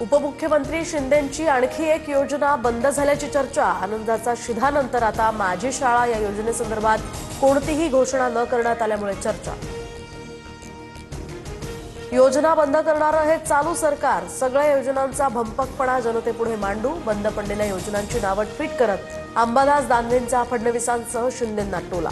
उपमुख्यमंत्री शिंदेंची आणखी एक योजना बंद झाल्याची चर्चा। आनंदाचा शिधानंतर आता माझी शाळा या योजनेसंदर्भात कोणतीही घोषणा न करण्यात आल्यामुळे चर्चा। योजना बंद करणारं हे चालू सरकार, सगळ्या योजनांचा भंपकपणा जनतेपुढे मांडू। बंद पडलेल्या योजनांची नावं ट्विट करत अंबादास दानवेंचा फडणवीसांसह शिंदेंना टोला।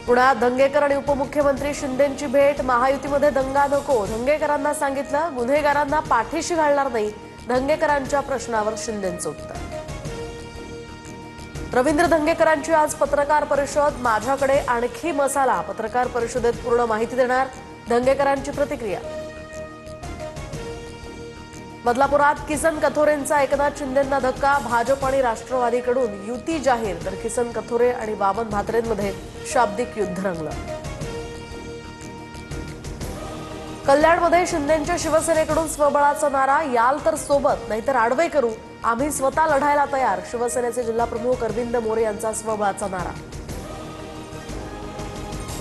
पुण्यात दंगेकर आणि उपमुख्यमंत्री शिंदेंची भेट। महायुतीमध्ये दंगा नको, दंगेकरांना सांगितलं। गुन्हेगारांना पाठीशी घालणार नाही, दंगेकरांच्या प्रश्नावर शिंदेंचं उत्तर। रवींद्र दंगेकरांची आज पत्रकार परिषद। माझ्याकडे आणखी मसाला, पत्रकार परिषदेत पूर्ण माहिती देणार, दंगेकरांची प्रतिक्रिया। बदलापुरात किसन कथोरेंचा एकनाथ शिंदेंना धक्का। भाजप आणि राष्ट्रवादीकडून युती जाहीर, तर किसन कथोरे आणि वामन म्हात्रेंमध्ये शाब्दिक युद्ध रंगलं। कल्याणमध्ये शिंदेंच्या शिवसेनेकडून स्वबळाचा नारा, याल तर सोबत नाहीतर आडवे करू, आम्ही स्वतः लढायला तयार। शिवसेनेचे जिल्हाप्रमुख अरविंद मोरे यांचा स्वबळाचा नारा।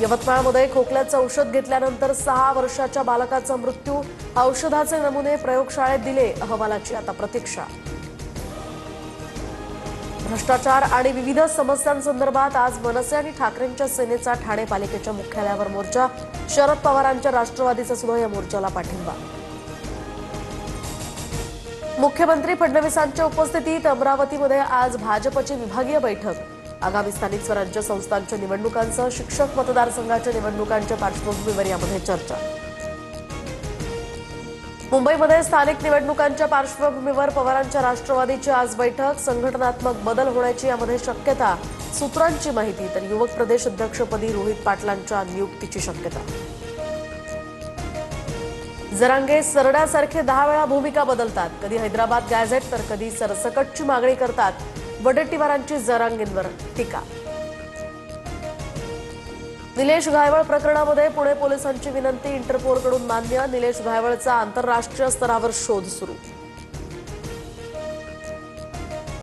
यवतमाळमध्ये खोकल्याचं औषध घेतल्यानंतर 6 वर्षाच्या बालकाचा मृत्यू। औषधाचे नमुने प्रयोगशाळेत दिले, अहवालाची आता प्रतीक्षा। भ्रष्टाचार आणि विविध समस्यांसंदर्भात आज मनसे आणि ठाकरेंच्या सेनेचा ठाणे पालिकेच्या मुख्यालयावर मोर्चा। शरद पवारांच्या राष्ट्रवादीचा सुद्धा या मोर्चाला पाठिंबा। मुख्यमंत्री फडणवीसांच्या उपस्थितीत अमरावतीमध्ये आज भाजपची विभागीय बैठक। आगामी स्थानिक स्वराज्य संस्थांच्या निवडणुकांसह शिक्षक मतदारसंघाच्या निवडणुकांच्या पार्श्वभूमीवर यामध्ये चर्चा। मुंबईमध्ये स्थानिक निवडणुकांच्या पार्श्वभूमीवर पवारांच्या राष्ट्रवादीची आज बैठक। संघटनात्मक बदल होण्याची यामध्ये शक्यता, सूत्रांची माहिती। तर युवक प्रदेश अध्यक्षपदी रोहित पाटलांच्या नियुक्तीची शक्यता। जरांगे सरड्यासारखे 10 वेळा भूमिका बदलतात, कधी हैदराबाद गॅझेट तर कधी सरसकटची मागणी करतात। वडेट्टीवारांची जरांगेंवर टीका। निलेश घायवळ प्रकरणामध्ये पुणे पोलिसांची विनंती इंटरपोलकडून मान्य। निलेश घायवळचा आंतरराष्ट्रीय स्तरावर शोध सुरू।